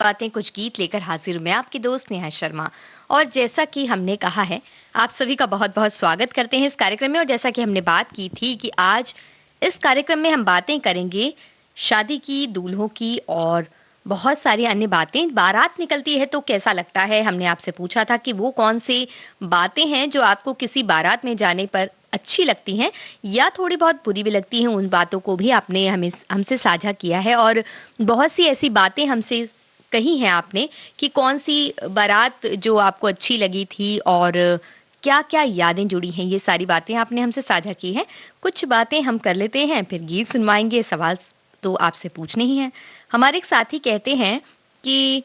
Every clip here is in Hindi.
बातें कुछ गीत लेकर हाजिर हूं मैं आपकी दोस्त नेहा शर्मा। और जैसा कि हमने कहा है, आप सभी का बहुत-बहुत स्वागत करते हैं इस कार्यक्रम में। और जैसा कि हमने बात की थी कि आज इस कार्यक्रम में हम बातें करेंगे शादी की, दूल्हों की और बहुत सारी अन्य बातें। बारात निकलती है तो कैसा लगता है? हमने आपसे पूछा था कि वो कौन-सी बातें हैं जो आपको किसी बारात में जाने पर अच्छी लगती हैं या थोड़ी बहुत बुरी भी लगती हैं। उन बातों को भी आपने हमें हमसे साझा किया है और बहुत सी ऐसी बातें हमसे कही हैं आपने कि कौन-सी बारात जो आपको अच्छी लगी थी और क्या-क्या यादें जुड़ी हैं, ये सारी बातें आपने हमसे साझा की हैं। कुछ बातें हम कर लेते हैं, फिर गीत सुनवाएँगे, सवाल तो आपसे पूछने ही हैं। हमारे एक साथी कहते हैं कि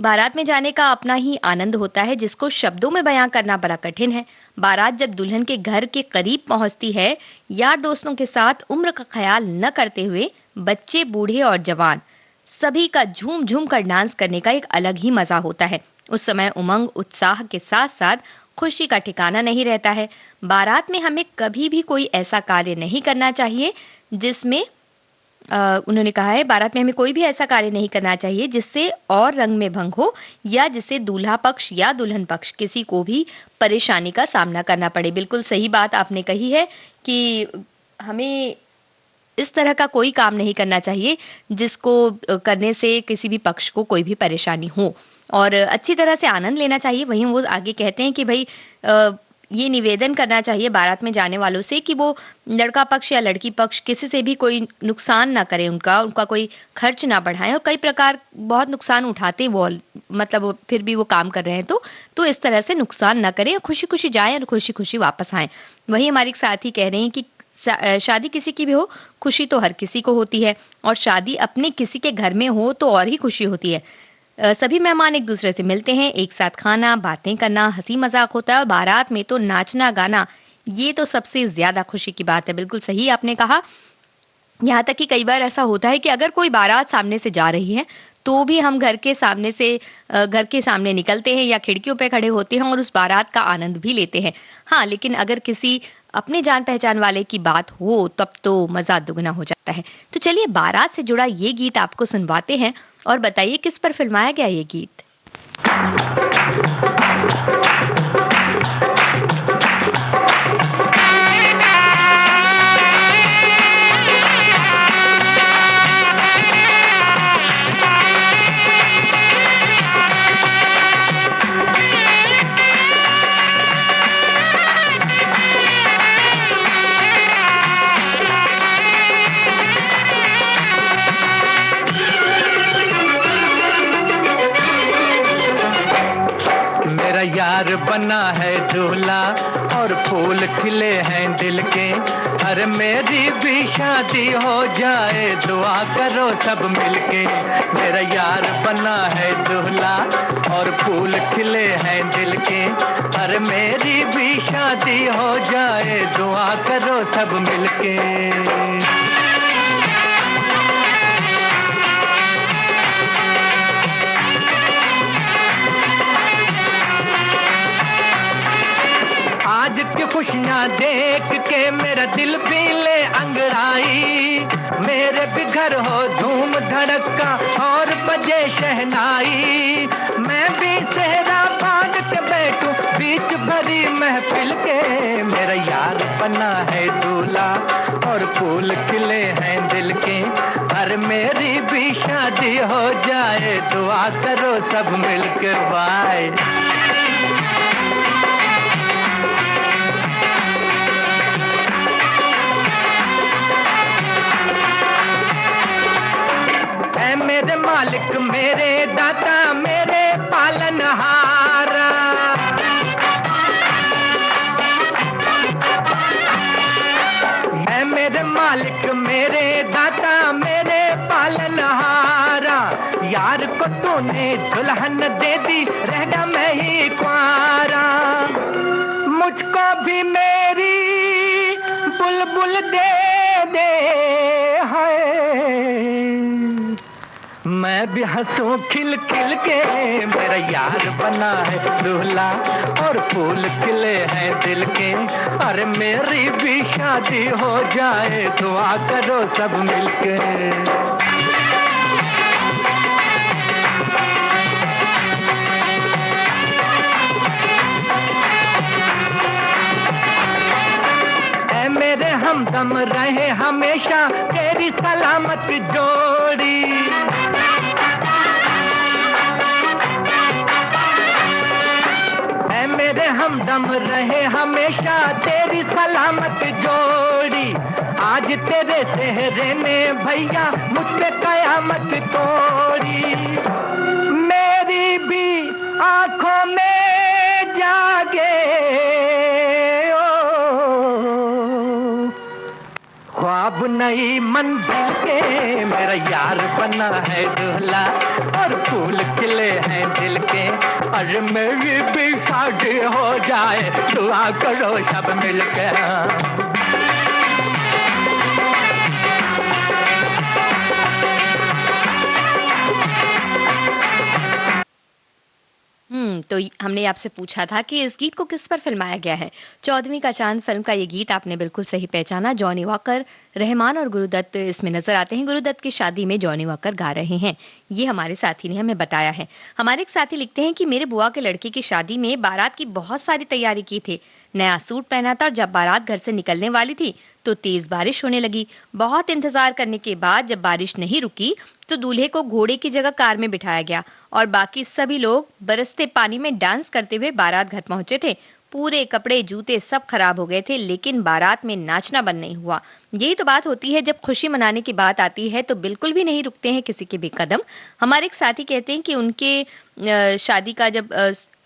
बारात में जाने का अपना ही आनंद होता है जिसको शब्दों में बयां करना बड़ा कठिन है। बारात जब दुल्हन के घर के करीब पहुंचती है, यार दोस्तों के साथ उम्र का ख्याल न करते हुए बच्चे, बूढ़े और जवान सभी का झूम झूम कर डांस करने का एक अलग ही मजा होता है। उस समय उमंग, उत्साह के साथ साथ खुशी का ठिकाना नहीं रहता है। बारात में हमें कभी भी कोई ऐसा कार्य नहीं करना चाहिए जिसमें उन्होंने कहा है, बारात में हमें कोई भी ऐसा कार्य नहीं करना चाहिए जिससे और रंग में भंग हो या जिससे दूल्हा पक्ष या दुल्हन पक्ष किसी को भी परेशानी का सामना करना पड़े। बिल्कुल सही बात आपने कही है कि हमें इस तरह का कोई काम नहीं करना चाहिए जिसको करने से किसी भी पक्ष को कोई भी परेशानी हो और अच्छी तरह से आनंद लेना चाहिए। वहीं वो आगे कहते हैं कि भई ये निवेदन करना चाहिए बारात में जाने वालों से कि वो लड़का पक्ष या लड़की पक्ष किसी से भी कोई नुकसान ना करे, उनका कोई खर्च ना बढ़ाएँ और कई प्रकार बहुत नुकसान उठाते वो मतलब वो फिर भी वो काम कर रहे हैं तो इस तरह से नुकसान ना करें और खुशी-खुशी जाएँ और खुशी-खुशी वापस आएँ। वहीं हमारे एक साथी कह रहे हैं कि शादी किसी की भी हो, खुशी तो हर किसी को होती है और शादी अपने किसी के घर में हो तो और ही खुशी होती है। सभी मेहमान एक दूसरे से मिलते हैं, एक साथ खाना, बातें करना, हँसी-मज़ाक होता है और बारात में तो नाचना-गाना, ये तो सबसे ज़्यादा खुशी की बात है। बिल्कुल सही आपने कहा। यहाँ तक कि कई बार ऐसा होता है कि अगर कोई बारात सामने से जा रही है, तो भी हम घर के सामने निकलते हैं या खिड़कियों पे खड़े होते हैं और उस बारात का आनंद भी लेते हैं। हाँ, लेकिन अगर किसी अपने जान-पहचान वाले की बात हो, तब तो मज़ा दुगना हो जाता है। तो चलिए बारात से जुड़ा ये गीत आपको सुनवाते हैं और बताइए किस पर फिल्माया गया ये गीत? मेरा यार बना है दूल्हा और फूल खिले हैं दिल के। अरे मेरी भी शादी हो जाए, दुआ करो सब मिलके। मेरा यार बना है दूल्हा और फूल खिले हैं दिल के। अरे मेरी भी शादी हो जाए, दुआ करो सब मिलके। आज की खुशियाँ देख के मेरा दिल भी ले अंगड़ाई। मेरे भी घर हो धूम धड़का और बजे शहनाई। मैं भी सेहरा बांध के बैठूं बीच भरी महफिल के। मेरा यार बना है दूल्हा और फूल खिले हैं दिल के। अरे मेरी भी शादी हो जाए, दुआ करो सब मिलके बाय। मेरे मालिक, मेरे दाता, मेरे पालनहारा। मैं मेरे मालिक, मेरे दाता, मेरे पालनहारा। यार को तूने दुल्हन दे दी, रहना मैं ही कुंवारा। मुझको भी मेरी बुलबुल दे दे है, मैं भी हंसूं खिल खिल के। मेरा यार बना है दूल्हा और फूल खिले हैं दिल के। अरे मेरी भी शादी हो जाए, दुआ करो सब मिलके। हमदम रहे हमेशा तेरी सलामत जोड़ी। ऐ मेरे हमदम रहे हमेशा तेरी सलामत जोड़ी। आज तेरे सेहरे ने भैया मुझ पे कयामत तोड़ी। मेरी भी आंखों में जागे ख्वाब नई मंजिल के, मेरा यार बना है दूल्हा और फूल खिले हैं दिल के। और मेरी भी शादी हो जाए, दुआ करो सब मिलके। तो हमने आपसे पूछा था कि इस गीत को किस पर फिल्माया गया है। 14वीं का चांद फिल्म का ये गीत आपने बिल्कुल सही पहचाना। जॉनी वॉकर, रहमान और गुरुदत्त इसमें नजर आते हैं। गुरुदत्त की शादी में जॉनी वॉकर गा रहे हैं, ये हमारे साथी ने हमें बताया है। हमारे एक साथी लिखते हैं कि मेरे बुआ के लड़के की शादी में बारात की बहुत सारी तैयारी की थी। नया सूट पहना था और जब बारात घर से निकलने वाली थी तो तेज बारिश होने लगी। बहुत इंतजार करने के बाद जब बारिश नहीं रुकी तो दूल्हे को घोड़े की जगह कार में बिठाया गया और बाकी सभी लोग बरसते पानी में डांस करते हुए बारात घर पहुंचे थे। पूरे कपड़े जूते सब खराब हो गए थे, लेकिन बारात में नाचना बंद नहीं हुआ। यही तो बात होती है, जब खुशी मनाने की बात आती है तो बिल्कुल भी नहीं रुकते हैं किसी के भी कदम। हमारे एक साथी कहते हैं कि उनके शादी का जब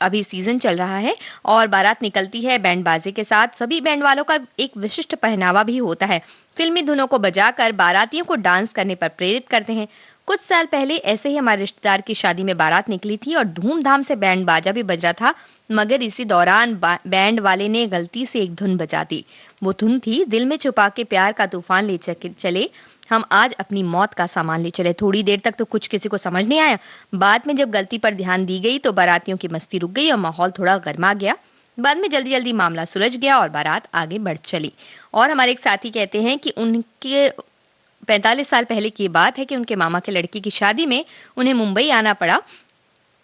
अभी सीजन चल रहा है और बारात निकलती है बैंड बाजे के साथ, सभी बैंड वालों का एक विशिष्ट पहनावा भी होता है। फिल्मी धुनों को बजाकर बारातियों को डांस करने पर प्रेरित करते हैं। कुछ साल पहले ऐसे ही हमारे रिश्तेदार की शादी में बारात निकली थी और धूमधाम से बैंड बाजा भी बज रहा था, मगर इसी दौरान बैंड वाले ने गलती से एक धुन बजा दी। वो धुन थी, दिल में छुपा के प्यार का तूफान ले चले, हम आज अपनी मौत का सामान ले चले। थोड़ी देर तक तो कुछ किसी को समझ नहीं आया। बाद में जब गलती पर ध्यान दी गई तो बारातियों की मस्ती रुक गई और माहौल थोड़ा गर्मा गया। बाद में जल्दी जल्दी मामला सुलझ गया और बारात आगे बढ़ चली। और हमारे एक साथी कहते हैं कि उनके 45 साल पहले की बात है कि उनके मामा के लड़की की शादी में उन्हें मुंबई आना पड़ा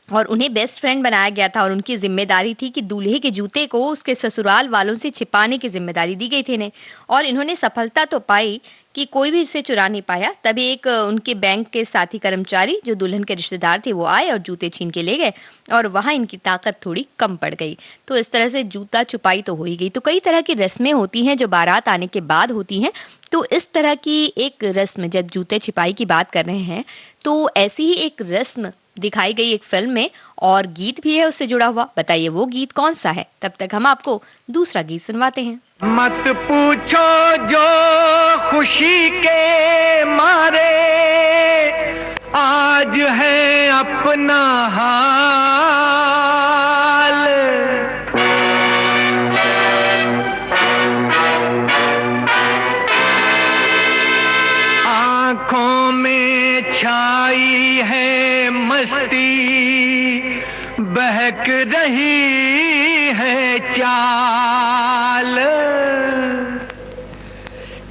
और उन्हें बेस्ट फ्रेंड बनाया गया था और उनकी जिम्मेदारी थी कि दूल्हे के जूते को उसके ससुराल वालों से छिपाने की जिम्मेदारी दी गई थी इन्हें। और इन्होंने सफलता तो पाई कि कोई भी उसे चुरा नहीं पाया। तभी एक उनके बैंक के साथी कर्मचारी जो दुल्हन के रिश्तेदार थे वो आए और जूते छीन के ले गए और वहां इनकी ताकत थोड़ी कम पड़ गई। तो इस तरह से जूता छुपाई तो हो ही गई। तो कई तरह की रस्में होती हैं जो बारात आने के बाद होती हैं। तो इस तरह की एक रस्म, जब जूते छिपाई की बात कर रहे हैं तो ऐसी ही एक रस्म दिखाई गई एक फिल्म में और गीत भी है उससे जुड़ा हुआ। बताइए वो गीत कौन सा है? तब तक हम आपको दूसरा गीत सुनवाते हैं। मत पूछो जो खुशी के मारे आज है अपना हाल। आंखों में छाई है मस्ती, बहक रही है चाल।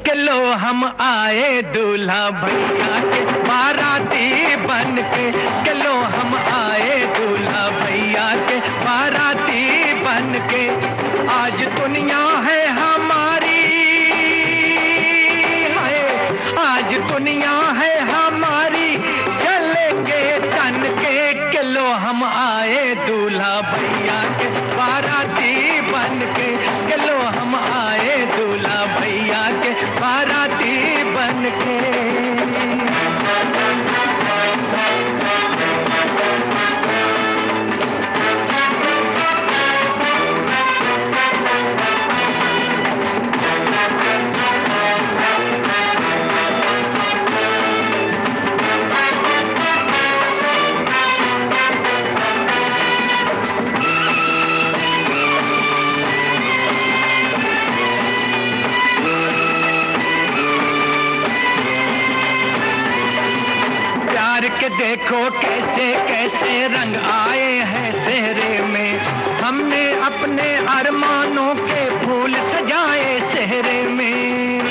कि लो हम आए दूल्हा भैया के बाराती बन के, कि लो हम आए दूल्हा भैया के बाराती बन के। आज दुनिया है हमारी, आज दुनिया है हमारी, चलेंगे तन के। कि लो हम आए दूल्हा भैया के बाराती बन के, कि लो हम आए दूल्हा भैया के बाराती बन के। के देखो कैसे कैसे रंग आए हैं सेहरे में। हमने अपने अरमानों के फूल सजाए सेहरे में।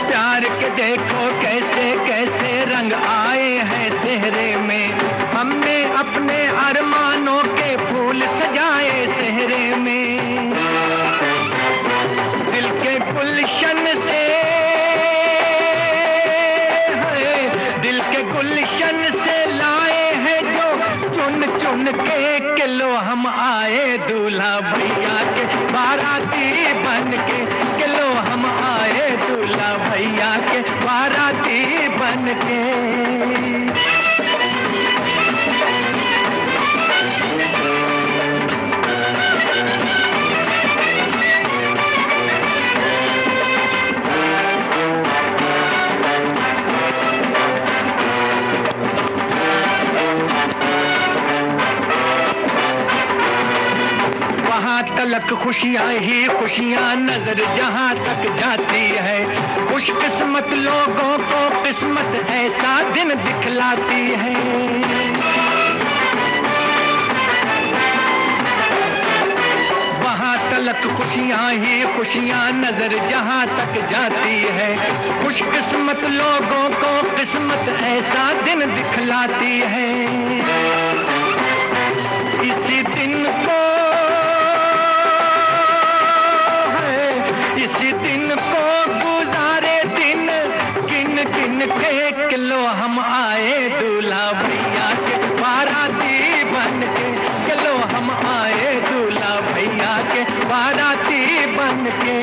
प्यार के देखो कैसे कैसे रंग आए हैं सेहरे में। हमने अपने अरमानों के फूल सजाए सेहरे अंधेरे में। दिल के गुलशन से, दिल के गुलशन से लाए हैं जो चुन चुन के लो हम आए दूल्हा भैया के बाराती बन के लो हम आए दूल्हा भैया के बाराती बन के। तलक खुशियाँ ही खुशियाँ नजर जहाँ तक जाती है, खुशकिस्मत लोगों को किस्मत ऐसा दिन दिखलाती है। वहाँ तलक खुशियाँ ही खुशियाँ नजर जहाँ तक जाती है, खुशकिस्मत लोगों को किस्मत ऐसा दिन दिखलाती है। इसी दिन को, इसी दिन को गुजारे दिन किन किन के लो हम आए दूल्हा भैया के बाराती बन के लो हम आए दूल्हा भैया के बाराती बन के।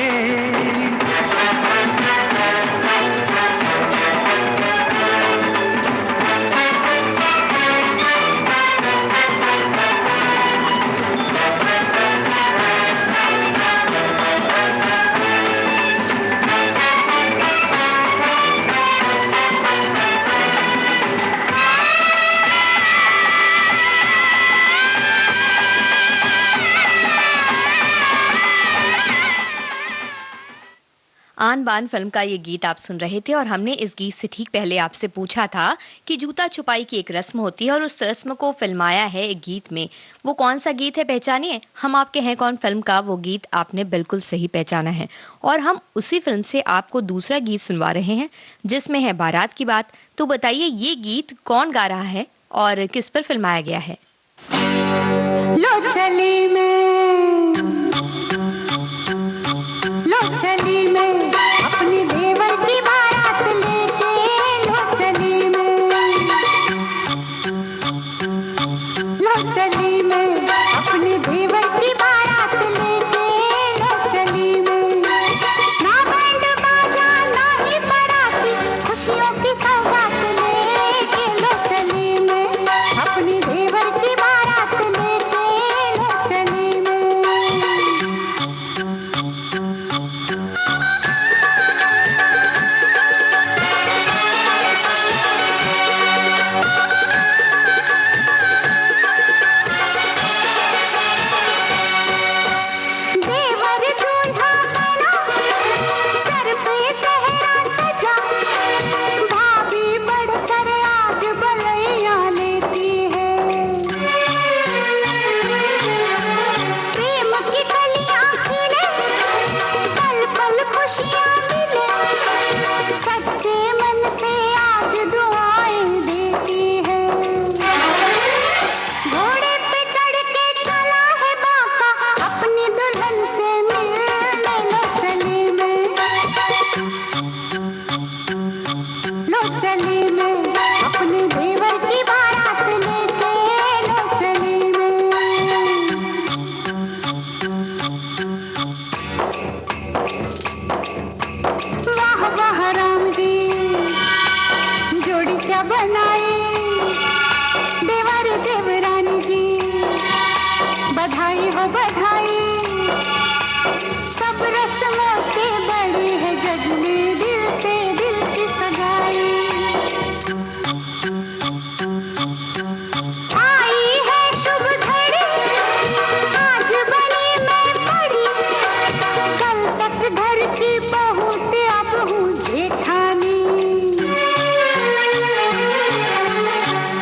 आन बान फिल्म का ये गीत आप सुन रहे थे और हमने इस गीत से ठीक पहले आपसे पूछा था कि जूता छुपाई की एक रस्म होती है और उस रस्म को फिल्माया है एक गीत में। वो कौन सा गीत है पहचानिए? हम आपके हैं कौन फिल्म का वो गीत आपने बिल्कुल सही पहचाना है और हम उसी फिल्म से आपको दूसरा गीत सुनवा रहे हैं जिसमें है बारात की बात। तो बताइए ये गीत कौन गा रहा है और किस पर फिल्माया गया है? लो चली मैं, लो चली मैं अपनी देवर की बारात लेके, लो चली मैं, लो चली मैं अपनी देवर की बारात लेके, लो चली मैं। ना बैंड बाजा ना ही बाराती, खुशियों की सौगात लेके, लो चली मैं अपनी देवर की बारात लेके, लो चली मैं। बधाई हो बधाई, सब रस्मों के बड़ी है जग में दिल से दिल की सगाई। आई है शुभ घड़ी आज बनी मैं बड़ी, कल तक घर की बहू ते अब हूँ जेठानी।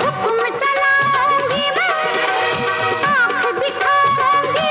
हुक्म चलाऊंगी मैं, आँख दिखाऊंगी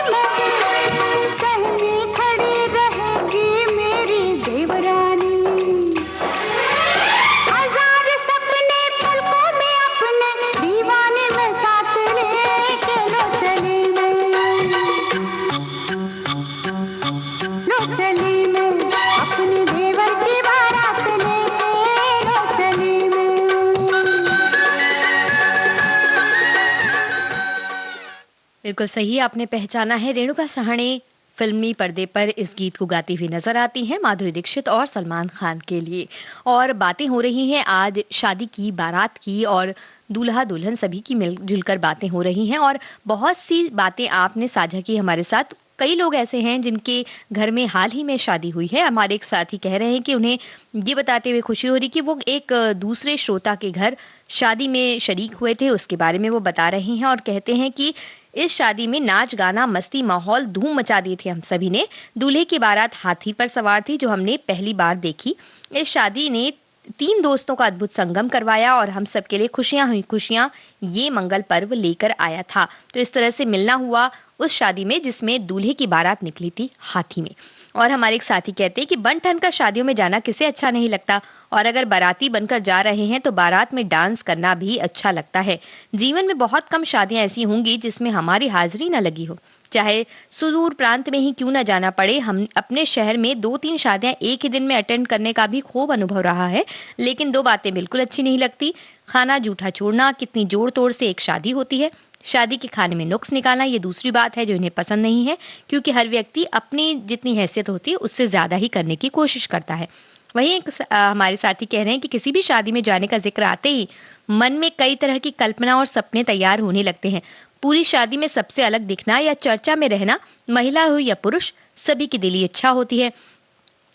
बिल्कुल सही आपने पहचाना है। रेणुका सहाणे फिल्मी पर्दे पर इस गीत को गाती हुई नजर आती हैं माधुरी दीक्षित और सलमान खान के लिए। और बातें हो रही हैं आज शादी की, बारात की, और दूल्हा दुल्हन सभी की मिलजुल कर बातें हो रही हैं। और बहुत सी बातें आपने साझा की हमारे साथ। कई लोग ऐसे हैं जिनके घर में हाल ही में शादी हुई है। हमारे एक साथी कह रहे हैं कि उन्हें ये बताते हुए खुशी हो रही कि वो एक दूसरे श्रोता के घर शादी में शरीक हुए थे, उसके बारे में वो बता रहे हैं। और कहते हैं कि इस शादी में नाच गाना मस्ती माहौल धूम मचा दिए थे हम सभी ने। दूल्हे की बारात हाथी पर सवार थी जो हमने पहली बार देखी। इस शादी ने 3 दोस्तों का अद्भुत संगम करवाया और हम सबके लिए खुशियां हुई खुशियां ये मंगल पर्व लेकर आया था। तो इस तरह से मिलना हुआ उस शादी में जिसमें दूल्हे की बारात निकली थी हाथी में। और हमारे एक साथी कहते हैं कि बन ठन कर शादियों में जाना किसे अच्छा नहीं लगता, और अगर बाराती बनकर जा रहे हैं तो बारात में डांस करना भी अच्छा लगता है। जीवन में बहुत कम शादियां ऐसी होंगी जिसमें हमारी हाजिरी न लगी हो। चाहे सुदूर प्रांत में ही क्यों न जाना पड़े, हम अपने शहर में 2-3 शादियां एक ही दिन में अटेंड करने का भी खूब अनुभव रहा है। लेकिन 2 बातें बिल्कुल अच्छी नहीं लगती। खाना जूठा छोड़ना, कितनी जोड़ तोड़ से एक शादी होती है। शादी के खाने में नुक्स निकालना ये दूसरी बात है जो इन्हें पसंद नहीं है, क्योंकि हर व्यक्ति अपनी जितनी हैसियत होती है उससे ज्यादा ही करने की कोशिश करता है। वहीं हमारे साथी कह रहे हैं कि किसी भी शादी में जाने का जिक्र आते ही मन में कई तरह की कल्पना और सपने तैयार होने लगते हैं। पूरी शादी में सबसे अलग दिखना या चर्चा में रहना, महिला हो या पुरुष, सभी की दिली इच्छा होती है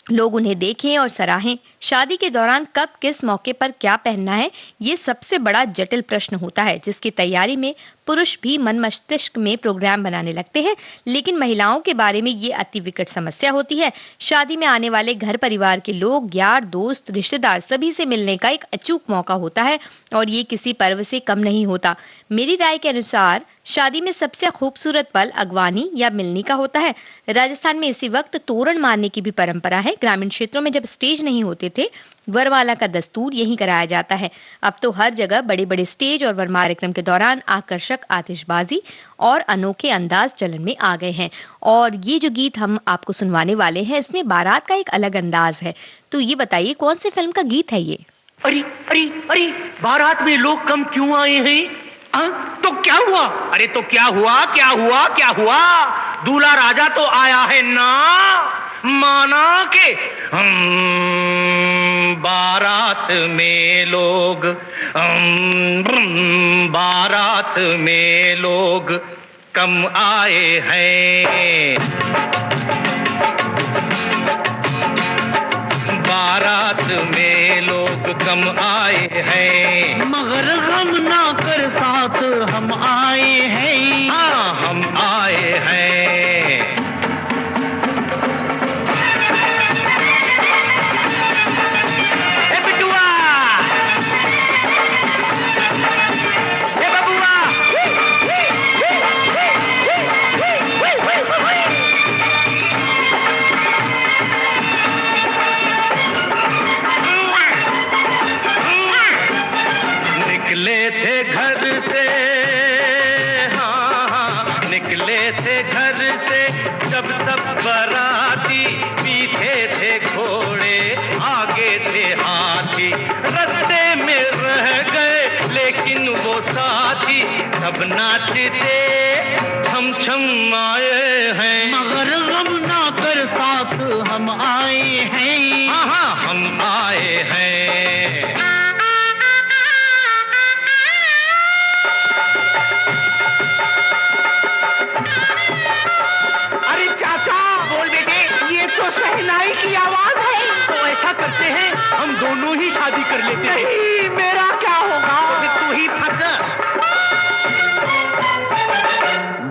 लोग उन्हें देखें और सराहें। शादी के दौरान कब किस मौके पर क्या पहनना है, ये सबसे बड़ा जटिल प्रश्न होता है जिसकी तैयारी में पुरुष भी मन मस्तिष्क में प्रोग्राम बनाने लगते हैं। लेकिन महिलाओं के बारे में ये अति विकट समस्या होती है। शादी में आने वाले घर परिवार के लोग, यार दोस्त, रिश्तेदार सभी से मिलने का एक अचूक मौका होता है और ये किसी पर्व से कम नहीं होता। मेरी राय के अनुसार शादी में सबसे खूबसूरत पल अगवानी या मिलनी का होता है। राजस्थान में इसी वक्त तोरण मारने की भी परंपरा है। ग्रामीण क्षेत्रों में जब स्टेज नहीं होते थे, वरमाला का दस्तूर यही कराया जाता है। अब तो हर जगह बड़े बड़े स्टेज और वरमाला कार्यक्रम के दौरान आकर्षक आतिशबाजी और अनोखे अंदाज चलन में आ गए हैं। और ये जो गीत हम आपको सुनवाने वाले हैं, इसमें बारात का एक अलग अंदाज है। तो ये बताइए कौन सी फिल्म का गीत है ये? अरे अरे अरे, बारात में लोग कम क्यों आए हैं? तो क्या हुआ? अरे तो क्या हुआ, क्या हुआ, क्या हुआ? दूल्हा राजा तो आया है ना, माना के बारात में लोग, बारात में लोग कम आए हैं। बारात में लोग कम आए हैं, मगर हम ना कर साथ हम आए हैं। हाँ हम आए हैं। ए बिटुआ, ए बबुआ, निकले थे घर से, हाँ निकले थे घर से, जब सब बराती, पीछे थे घोड़े, आगे थे हाथी, रास्ते में रह गए लेकिन वो साथी, सब नाचते छम छम आए हैं, मगर हम ना कर साथ हम आए हैं। हाँ हम आए हैं। अरे चाचा, बोल बेटे, ये तो शहनाई की आवाज है। तो ऐसा करते हैं, हम दोनों ही शादी कर लेते हैं। नहीं, मेरा क्या होगा? तू ही फंस।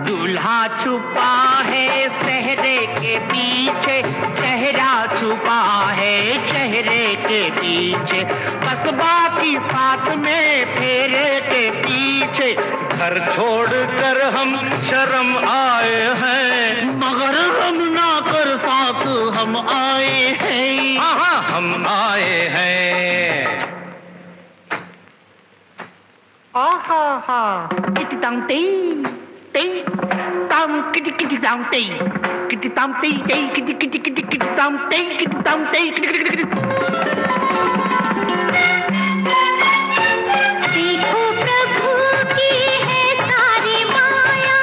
दूल्हा छुपा है सहरे के पीछे, चेहरा छुपा है चेहरे के पीछे, कस्बा की साथ में फेरे के पीछे, घर छोड़ कर हम शर्म आए हैं, मगर हम ना कर साथ हम आए हैं। हाँ हम आए हैं। आहा हा, किटी तम टी टी तम किटी किटी तम टी किटी तम T T kitty kitty kitty kitty तम टी किटी तम टी किटी किटी किटी। देखो प्रभु की है सारी माया,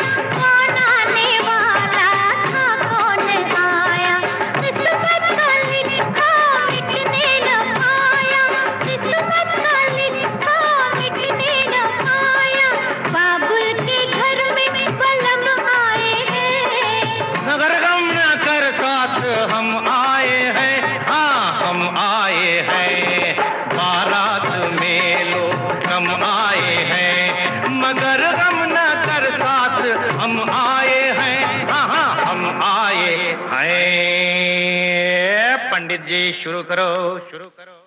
जी शुरू करो, शुरू करो।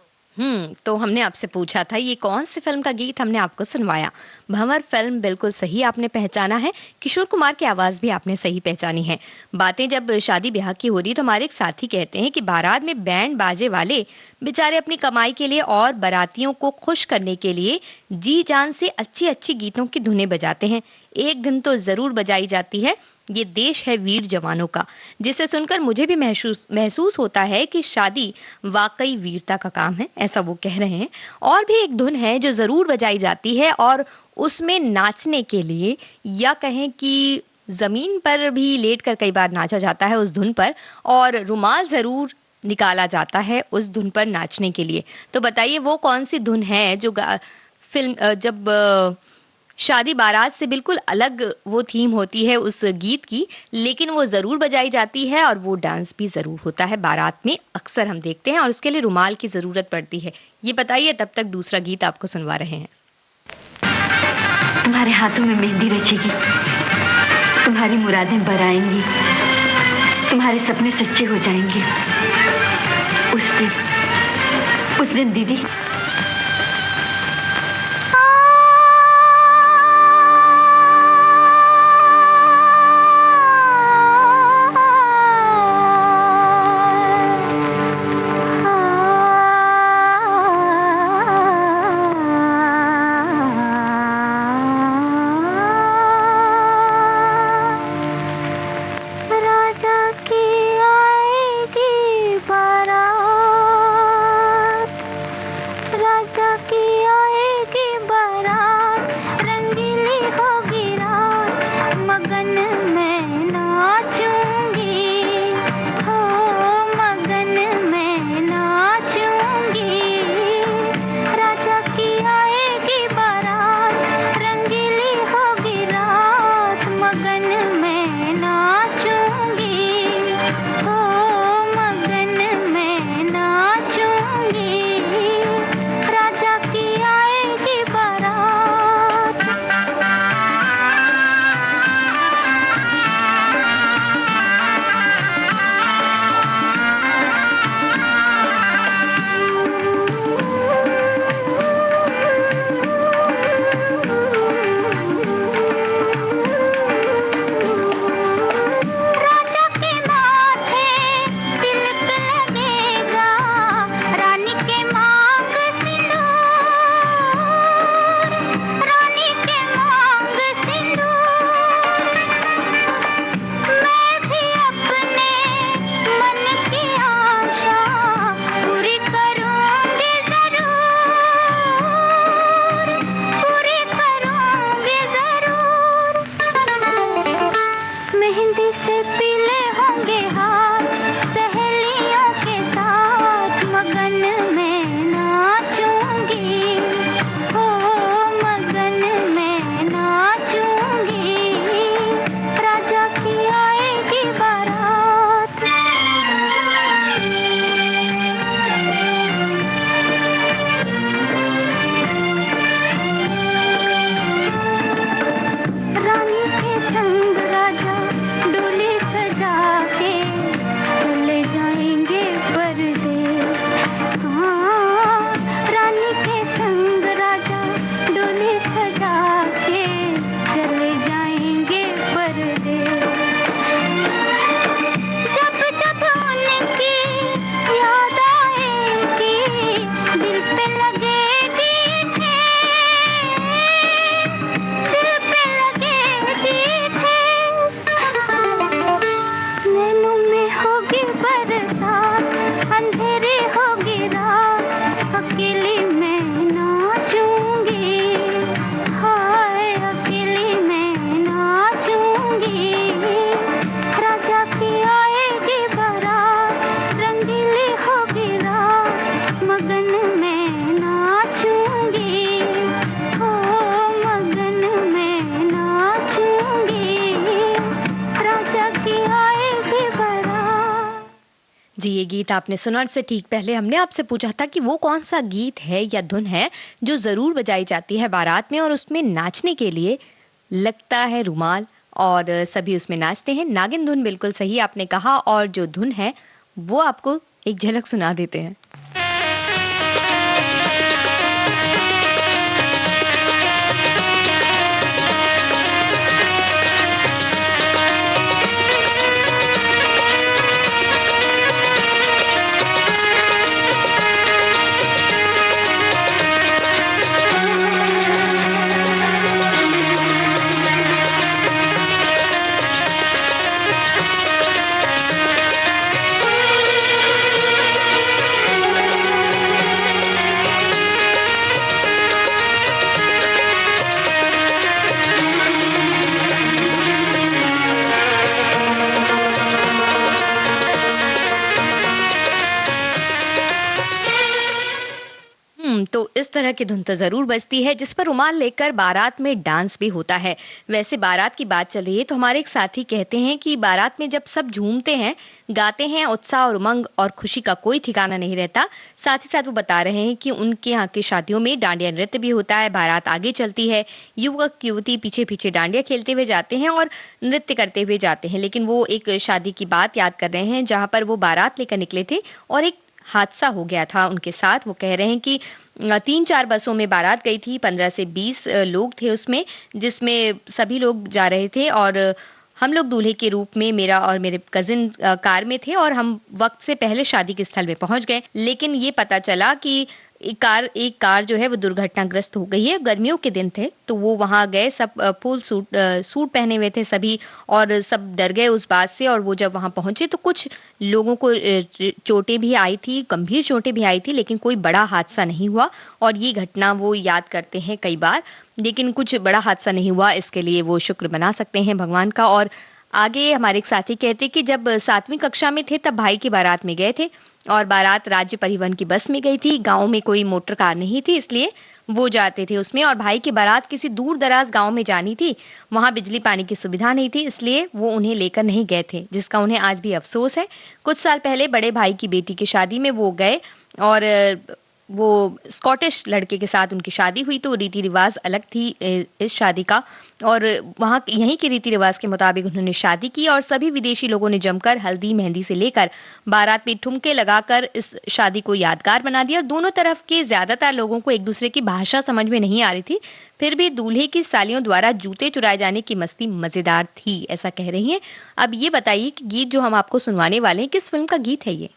तो हमने आपसे पूछा था ये कौन सी फिल्म का गीत, हमने आपको सुनवाया। भंवर फिल्म बिल्कुल सही आपने पहचाना है। किशोर कुमार की आवाज भी आपने सही पहचानी है। बातें जब शादी ब्याह की हो रही तो हमारे एक साथी कहते हैं कि बारात में बैंड बाजे वाले बेचारे अपनी कमाई के लिए और बारातियों को खुश करने के लिए जी जान से अच्छी अच्छी गीतों की धुनें बजाते हैं। एक दिन तो जरूर बजाई जाती है ये देश है वीर जवानों का, जिसे सुनकर मुझे भी महसूस होता है कि शादी वाकई वीरता का काम है, ऐसा वो कह रहे हैं। और भी एक धुन है जो जरूर बजाई जाती है और उसमें नाचने के लिए, या कहें कि जमीन पर भी लेटकर कई बार नाचा जाता है उस धुन पर, और रुमाल जरूर निकाला जाता है उस धुन पर नाचने के लिए। तो बताइए वो कौन सी धुन है जो फिल्म जब शादी बारात से बिल्कुल अलग वो थीम होती है उस गीत की, लेकिन वो जरूर बजाई जाती है और वो डांस भी जरूर होता है बारात में, अक्सर हम देखते हैं, और उसके लिए रुमाल की जरूरत पड़ती है। ये बताइए, तब तक दूसरा गीत आपको सुनवा रहे हैं। तुम्हारे हाथों में मेहंदी रचेगी, तुम्हारी मुरादें बराएंगी, तुम्हारे सपने सच्चे हो जाएंगे। उस दिन दीदी जी, ये गीत आपने सुना। इससे ठीक पहले हमने आपसे पूछा था कि वो कौन सा गीत है या धुन है जो जरूर बजाई जाती है बारात में और उसमें नाचने के लिए लगता है रुमाल और सभी उसमें नाचते हैं। नागिन धुन बिल्कुल सही आपने कहा, और जो धुन है वो आपको एक झलक सुना देते हैं। तो इस तरह की धुन तो जरूर बजती है जिस पर रुमाल लेकर बारात में डांस भी होता है। वैसे बारात की बात चल रही है तो हमारे एक साथी कहते हैं कि बारात में जब सब झूमते हैं, गाते हैं, उत्साह और उमंग और खुशी का कोई ठिकाना नहीं रहता। साथ ही साथ वो बता रहे हैं कि उनके यहाँ की शादियों में डांडिया नृत्य भी होता है, बारात आगे चलती है, युवक युवती पीछे पीछे डांडिया खेलते हुए जाते हैं और नृत्य करते हुए जाते हैं। लेकिन वो एक शादी की बात याद कर रहे हैं जहाँ पर वो बारात लेकर निकले थे और एक हादसा हो गया था उनके साथ। वो कह रहे हैं कि 3-4 बसों में बारात गई थी, 15 से 20 लोग थे उसमें, जिसमें सभी लोग जा रहे थे और हम लोग दूल्हे के रूप में मेरा और मेरे कजिन कार में थे और हम वक्त से पहले शादी के स्थल में पहुंच गए। लेकिन ये पता चला कि एक कार जो है वो दुर्घटनाग्रस्त हो गई है। गर्मियों के दिन थे तो वो वहां गए, सब फुल सूट पहने हुए थे सभी और सब डर गए उस बात से। और वो जब वहां पहुंचे तो कुछ लोगों को चोटें भी आई थी, गंभीर चोटें भी आई थी, लेकिन कोई बड़ा हादसा नहीं हुआ। और ये घटना वो याद करते हैं कई बार, लेकिन कुछ बड़ा हादसा नहीं हुआ, इसके लिए वो शुक्र मना सकते हैं भगवान का। और आगे हमारे एक साथी कहते कि जब 7वीं कक्षा में थे तब भाई की बारात में गए थे और बारात राज्य परिवहन की बस में गई थी। गांव में कोई मोटर कार नहीं थी इसलिए वो जाते थे उसमें। और भाई की बारात किसी दूर दराज गांव में जानी थी, वहां बिजली पानी की सुविधा नहीं थी, इसलिए वो उन्हें लेकर नहीं गए थे, जिसका उन्हें आज भी अफसोस है। कुछ साल पहले बड़े भाई की बेटी की शादी में वो गए और वो स्कॉटिश लड़के के साथ उनकी शादी हुई, तो रीति रिवाज अलग थी इस शादी का। और वहाँ यहीं के रीति रिवाज के मुताबिक उन्होंने शादी की और सभी विदेशी लोगों ने जमकर हल्दी मेहंदी से लेकर बारात में ठुमके लगाकर इस शादी को यादगार बना दिया। और दोनों तरफ के ज्यादातर लोगों को एक दूसरे की भाषा समझ में नहीं आ रही थी, फिर भी दूल्हे की सालियों द्वारा जूते चुराए जाने की मस्ती मजेदार थी, ऐसा कह रही हैं। अब ये बताइए कि गीत जो हम आपको सुनवाने वाले हैं किस फिल्म का गीत है ये?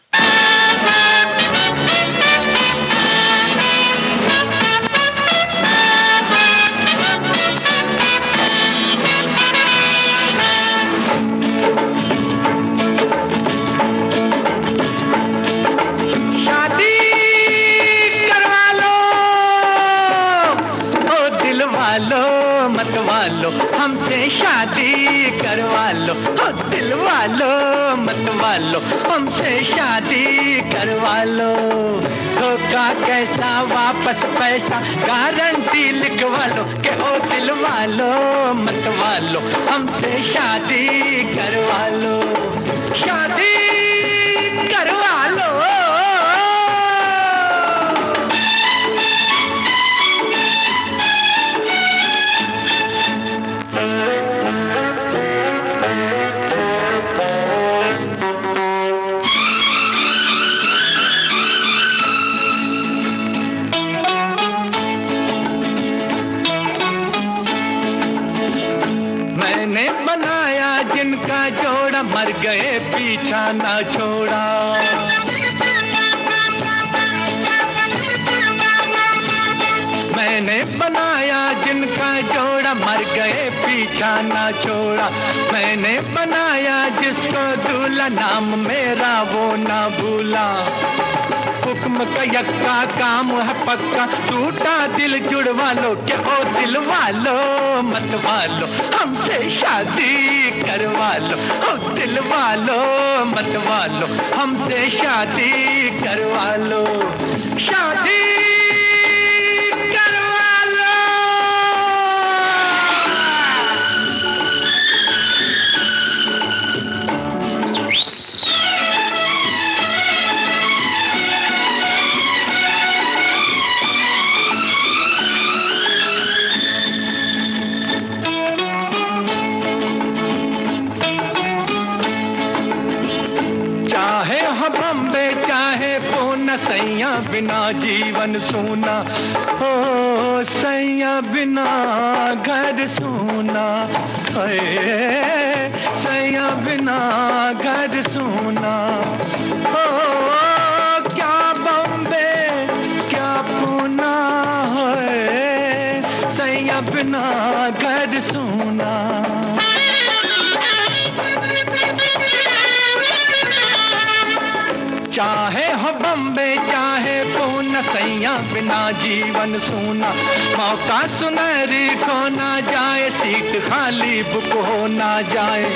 मत वालो हमसे शादी करवा लो, दिल वालो मत वालो हमसे शादी करवा लो। धोखा कैसा वापस पैसा गारंटी लिखवा लो कि ओ दिल वालो मत वालो हमसे शादी करवा लो, शादी करवा लो। मैंने बनाया जिनका जोड़ा मर गए पीछा ना छोड़ा। मैंने बनाया जिनका जोड़ा मर गए पीछा ना छोड़ा। मैंने बनाया जिसको दूल्हा नाम मेरा वो ना भूला। हुक्म का यक्का काम है पक्का, टूटा दिल जुड़वा लो कि ओ दिल वालो मत वालो हमसे शादी करवा लो, ओ दिल वालो मत वालो हमसे शादी करवा लो, शादी करवा लो। चाहे हो बम्बे चाहे जीवन सूना, हो सैया बिना घर सूना, सैया बिना घर सूना, हो क्या बॉम्बे क्या पूना, है सैया बिना घर सूना। चाहे हो बम्बे चाहे पूना, सैया बिना जीवन सूना, मौका सुनहरी खो ना जाए, सीट खाली बुक हो ना जाए,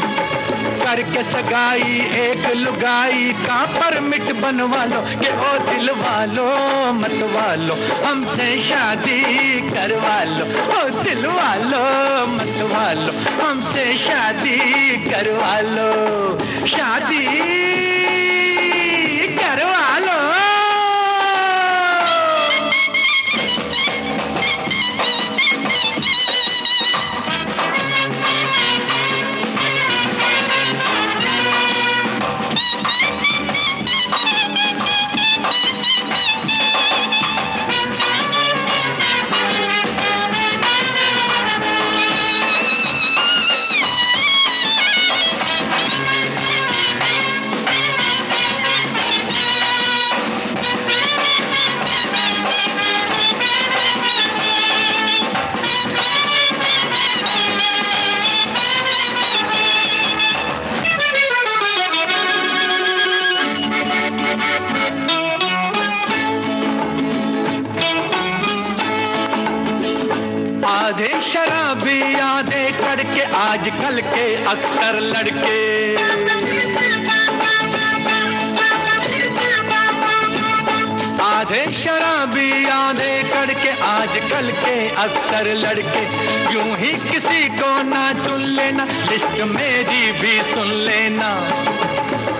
करके सगाई एक लुगाई का परमिट बनवा लो, कि ओ दिल वालो मत वालो हमसे शादी करवा लो, ओ दिल वालो मत वालो हमसे शादी करवा लो, शादी करवा लो। आधे शराबी आधे करके आजकल के अक्सर लड़के, आधे शराबी आधे करके आजकल के अक्सर लड़के, यूं ही किसी को ना चुन लेना, लिस्ट मेरी भी सुन लेना,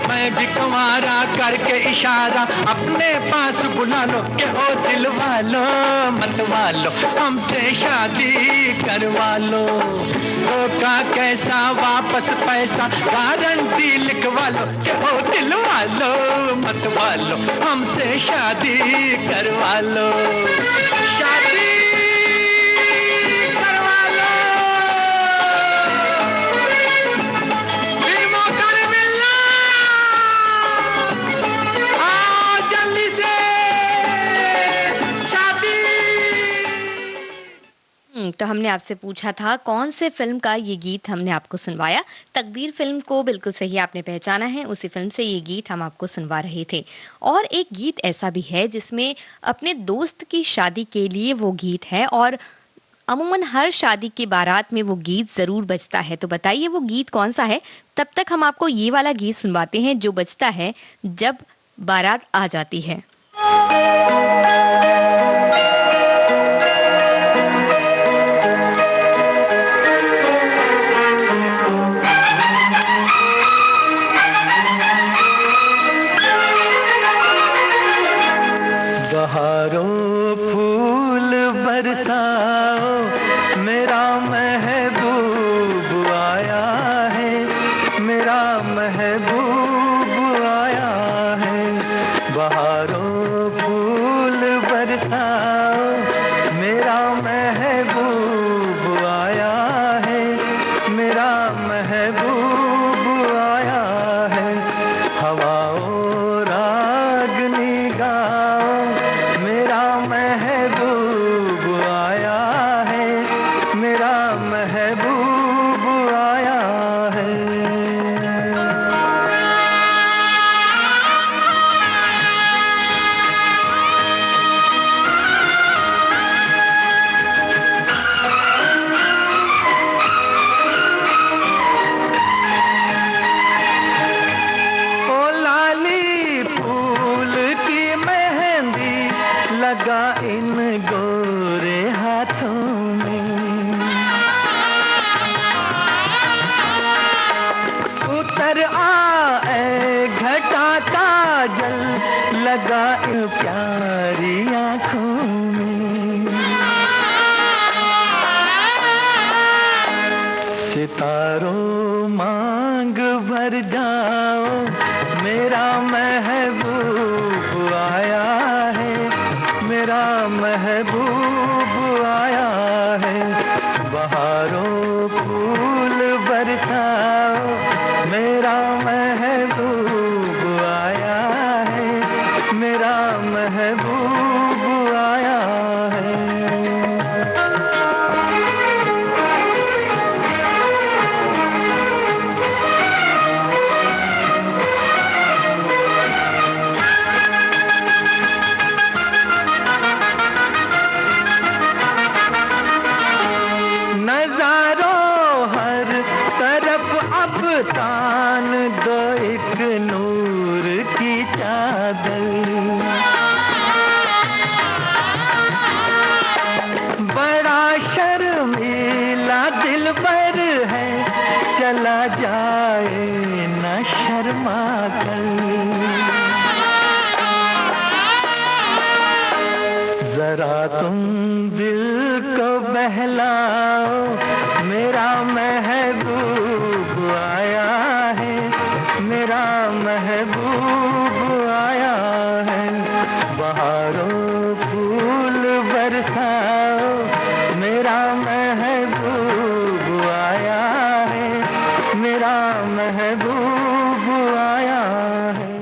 मैं भी कुंवारा करके इशारा अपने पास बुला लो, कि ओ दिल वालो मत वालो हमसे शादी करवा लो, धोखा कैसा वापस पैसा गारंटी लिखवा लो, कि ओ दिल वालो मत वालो हमसे शादी करवा लो, शादी तो हमने आपसे पूछा था कौन से फिल्म का ये गीत हमने आपको सुनवाया। तकदीर फिल्म को बिल्कुल सही आपने पहचाना है, उसी फिल्म से ये गीत हम आपको सुनवा रहे थे। और एक गीत ऐसा भी है जिसमें अपने दोस्त की शादी के लिए वो गीत है, और अमूमन हर शादी की बारात में वो गीत जरूर बजता है। तो बताइए वो गीत कौन सा है। तब तक हम आपको ये वाला गीत सुनवाते हैं जो बजता है जब बारात आ जाती है। बहारों फूल बरसाओ मेरा महबूब आया है, मेरा महबूब आया है, बहारों फूल बरसाओ मेरा महबूब आया है, मेरा महबूब आया है, हवाओं रागनी गाओ मेरा महबूब आया है, मेरा महबूब आया है। ओ लाली फूल की मेहंदी लगा इन गोरे हाथों में, उतर आए घटा काजल लगा इन प्यारी आँखों में, सितारों मांग भर जाओ मेरा महबूब आया है, महबूब आया है, बहारों फूल बरसाओ, मेरा महबूब आया है, मेरा महबूब आया है। तान दो एक नूर की चादर, बड़ा शर्मीला दिलबर है, चला जाए न शर्मा कर। जरा तुम दिल को बहलाओ, मेरा महबूब आया है, मेरा महबूब आया है, बहारों फूल बरसाओ, मेरा महबूब आया है, मेरा महबूब आया है।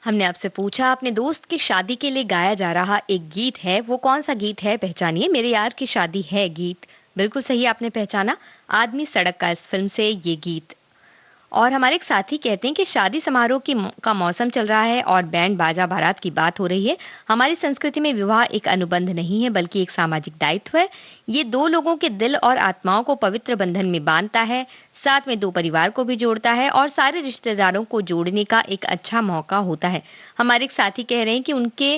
हमने आपसे पूछा अपने दोस्त की शादी के लिए गाया जा रहा एक गीत है, वो कौन सा गीत है, पहचानिए। मेरे यार की शादी है गीत, बिल्कुल सही आपने पहचाना, आदमी सड़क का इस फिल्म से ये गीत। और हमारे एक साथी कहते हैं कि शादी समारोह का मौसम चल रहा है और बैंड बाजा बारात की बात हो रही है। हमारी संस्कृति में विवाह एक अनुबंध नहीं है बल्कि एक सामाजिक दायित्व है। ये दो लोगों के दिल और आत्माओं को पवित्र बंधन में बांधता है, साथ में दो परिवार को भी जोड़ता है और सारे रिश्तेदारों को जोड़ने का एक अच्छा मौका होता है। हमारे एक साथी कह रहे हैं कि उनके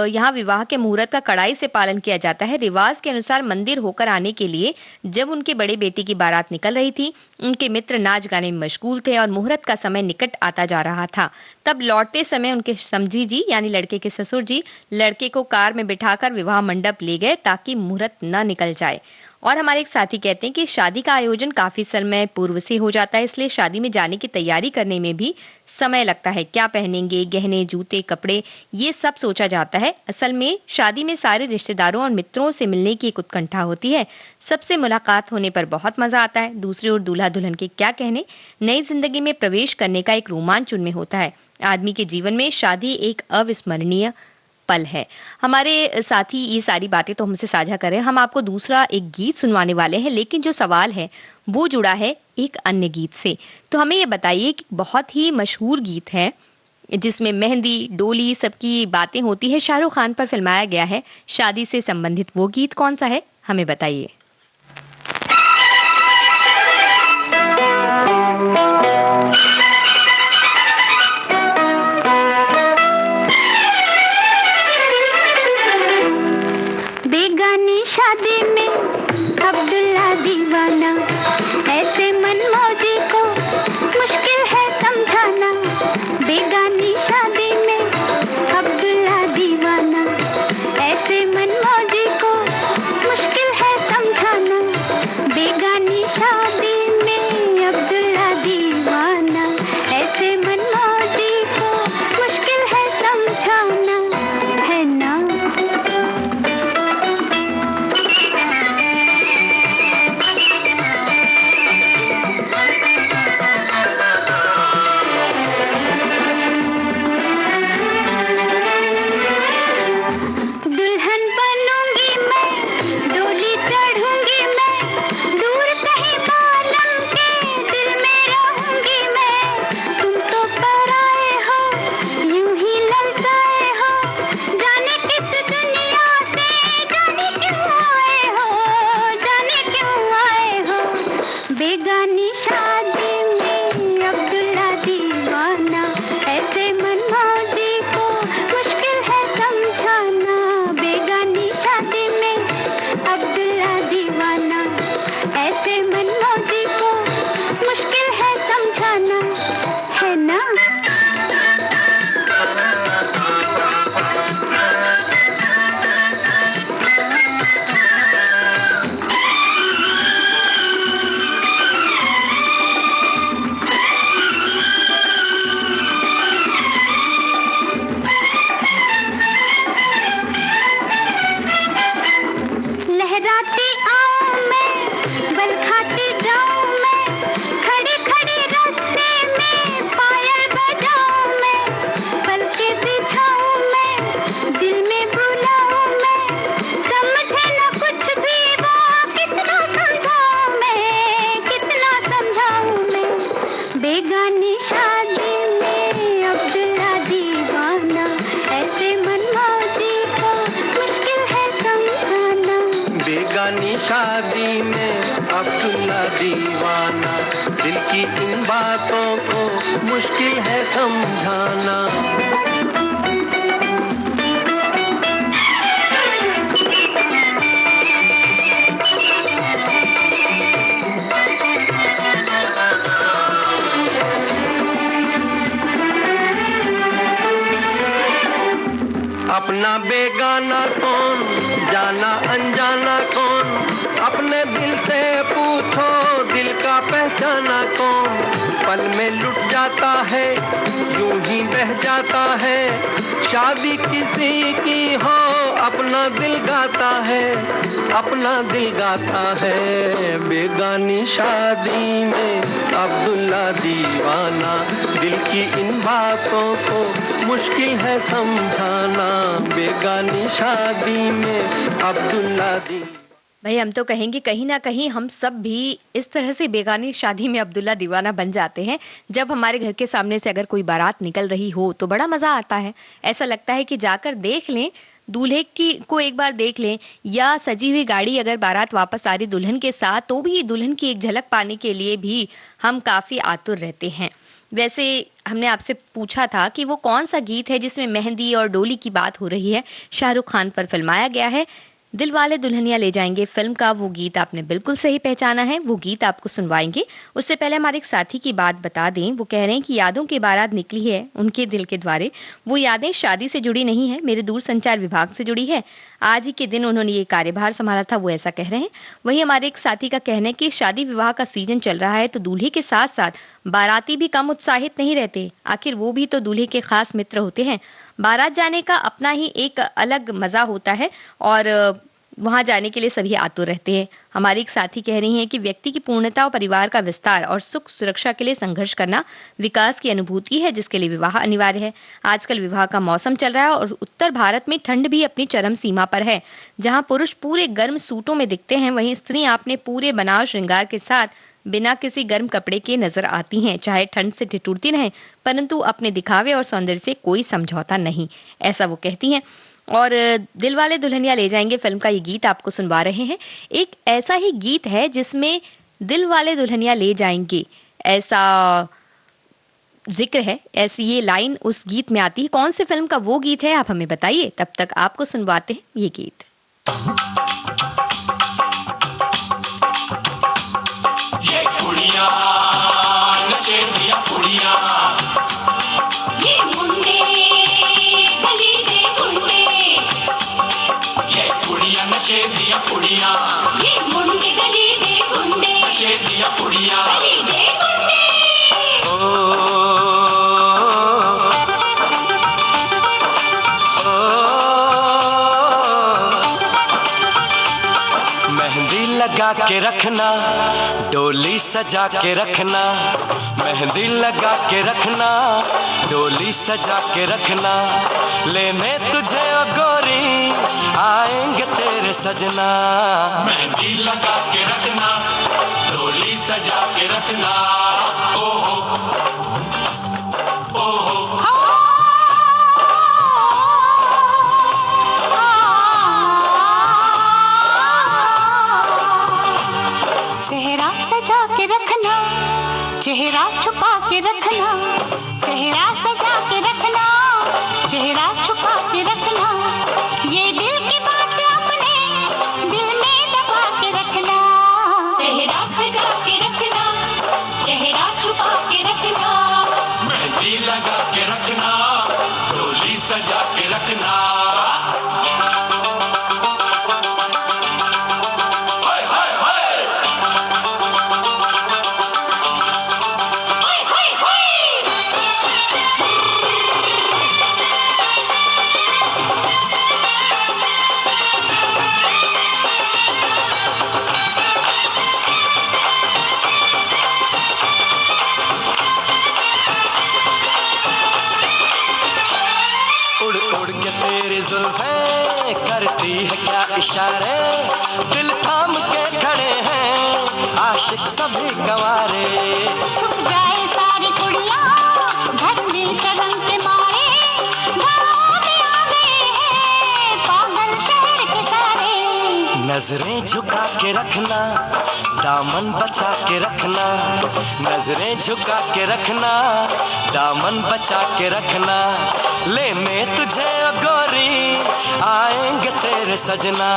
यहाँ विवाह के मुहूर्त का कड़ाई से पालन किया जाता है। रिवाज के अनुसार मंदिर होकर आने के लिए जब उनके बड़े बेटे की बारात निकल रही थी, उनके मित्र नाच गाने में मशगूल थे और मुहूर्त का समय निकट आता जा रहा था। तब लौटते समय उनके समधी जी यानी लड़के के ससुर जी लड़के को कार में बिठाकर विवाह मंडप ले गए ताकि मुहूर्त न निकल जाए। और हमारे एक साथी कहते हैं कि शादी का आयोजन काफी समय पूर्व से हो जाता है, इसलिए शादी में जाने की तैयारी करने में भी समय लगता है। क्या पहनेंगे, गहने, जूते, कपड़े, ये सब सोचा जाता है। असल में शादी में सारे रिश्तेदारों और मित्रों से मिलने की एक उत्कंठा होती है। सबसे मुलाकात होने पर बहुत मजा आता है। दूसरी ओर दूल्हा दुल्हन के क्या कहने, नई जिंदगी में प्रवेश करने का एक रोमांच उनमें होता है। आदमी के जीवन में शादी एक अविस्मरणीय पल है। हमारे साथी ये सारी बातें तो हमसे साझा करें, हम आपको दूसरा एक गीत सुनवाने वाले हैं, लेकिन जो सवाल है वो जुड़ा है एक अन्य गीत से। तो हमें ये बताइए कि बहुत ही मशहूर गीत है जिसमें मेहंदी, डोली, सबकी बातें होती है, शाहरुख खान पर फिल्माया गया है। शादी से संबंधित वो गीत कौन सा है, हमें बताइए। बेगानी शादी में अब्दुल्ला दीवाना, ऐसे मनमौजी को मुश्किल है समझाना। बेगानी शादी में अब्दुल्ला दीवाना, ऐसे मनमौजी को मुश्किल है समझाना। बेगानी शादी में अब्दुल्ला दीवाना, ऐसे मनमौजी को मुश्किल है समझाना, है ना। गाती आऊं मैं, बल खाती जाऊं मैं, खड़ी खड़ी रास्ते में पायल बजाऊं मैं, पलके बिछाऊं मैं, दिल में बुलाऊं मैं, समझे न कुछ भी वो, कितना समझाऊं मैं, कितना समझाऊं मैं। बेगानी शादी में अब्दुल्ला दीवाना, ऐसे मनमौजी को मुश्किल है समझाना। बेगानी शादी में अब्दुल्ला दीवाना, दिल की इन बातों को मुश्किल है समझाना। अपना बेगाना कौन, जाना अनजाना कौन, अपने दिल से पूछो दिल का पहचाना कौन। पल में लुट जाता है, यूं ही बह जाता है, शादी किसी की हो अपना दिल गाता है, अपना दिल गाता है। बेगानी शादी में अब्दुल्ला दीवाना, दिल की इन बातों को मुश्किल है समझाना। बेगानी शादी में अब्दुल्ला दीवाना। भाई हम तो कहेंगे कहीं ना कहीं हम सब भी इस तरह से बेगानी शादी में अब्दुल्ला दीवाना बन जाते हैं। जब हमारे घर के सामने से अगर कोई बारात निकल रही हो तो बड़ा मजा आता है। ऐसा लगता है कि जाकर देख लें, दूल्हे की को एक बार देख लें, या सजी हुई गाड़ी अगर बारात वापस आ रही दुल्हन के साथ तो भी दुल्हन की एक झलक पाने के लिए भी हम काफी आतुर रहते हैं। वैसे हमने आपसे पूछा था कि वो कौन सा गीत है जिसमें मेहंदी और डोली की बात हो रही है, शाहरुख खान पर फिल्माया गया है। दिल वाले दुल्हनिया ले जाएंगे फिल्म का वो गीत आपने बिल्कुल सही पहचाना है, वो गीत आपको सुनवाएंगे। उससे पहले हमारे एक साथी की बात बता दें, वो कह रहे हैं कि यादों की बारात निकली है उनके दिल के द्वारे। वो यादें शादी से जुड़ी नहीं है, मेरे दूरसंचार विभाग से जुड़ी है। आज ही के दिन उन्होंने ये कार्यभार संभाला था, वो ऐसा कह रहे हैं। वहीं हमारे एक साथी का कहना है कि शादी विवाह का सीजन चल रहा है तो दूल्हे के साथ साथ बाराती भी कम उत्साहित नहीं रहते। आखिर वो भी तो दूल्हे के खास मित्र होते हैं। बारात जाने का अपना ही एक अलग मजा होता है और वहां जाने के लिए सभी आतुर रहते हैं। हमारी एक साथी कह रही हैं कि व्यक्ति की पूर्णता और परिवार का विस्तार और सुख सुरक्षा के लिए संघर्ष करना विकास की अनुभूति है, जिसके लिए विवाह अनिवार्य है। आजकल विवाह का मौसम चल रहा है और उत्तर भारत में ठंड भी अपनी चरम सीमा पर है। जहां पुरुष पूरे गर्म सूटों में दिखते हैं, वहीं स्त्रियां अपने पूरे बनाव श्रृंगार के साथ बिना किसी गर्म कपड़े के नजर आती हैं। चाहे ठंड से ठिठुरती रहें, परंतु अपने दिखावे और सौंदर्य से कोई समझौता नहीं, ऐसा वो कहती हैं। और दिल वाले दुल्हनिया ले जाएंगे फिल्म का ये गीत आपको सुनवा रहे हैं। एक ऐसा ही गीत है जिसमें दिल वाले दुल्हनिया ले जाएंगे ऐसा जिक्र है, ऐसी ये लाइन उस गीत में आती है। कौन सी फिल्म का वो गीत है आप हमें बताइए, तब तक आपको सुनवाते हैं ये गीत। ये कुड़िया नशे दिया कुड़िया, ये मुंडे गली दे गुंडे, ये कुड़िया नशे दिया कुड़िया, ये मुंडे गली दे गुंडे, नशे दिया कुड़िया। गली दे गुंडे। मेहंदी लगा के रखना, डोली सजा के रखना, मेहंदी लगा के रखना, डोली सजा के रखना, लेने तुझे ओ गोरी आएंगे तेरे सजना। मेहंदी लगा के रखना, डोली सजा के रखना, ओहो ओहो। चेहरा सजा के रखना, चेहरा छुपा के रखना, चेहरा सजा के रखना, चेहरा छुपा के रखना, ये दिल की बात अपने दिल में दबा के रखना। चेहरा सजा के रखना, चेहरा छुपा के रखना, मेहंदी लगा के रखना, डोली सजा के रखना। हाय हाय हाय, हाय हाय हाय। इशारे दिल थाम के खड़े हैं आशिक सभी गवारे। छुप जाए सारी कुड़ियाँ धरती शर्म के मारे, गाँव में आ गए हैं पागल शहर के सारे। नजरें झुका के रखना दामन बचा के रखना, नजरें झुका के रखना दामन बचा के रखना, लेने तुझे ओ गोरी आएंगे तेरे सजना।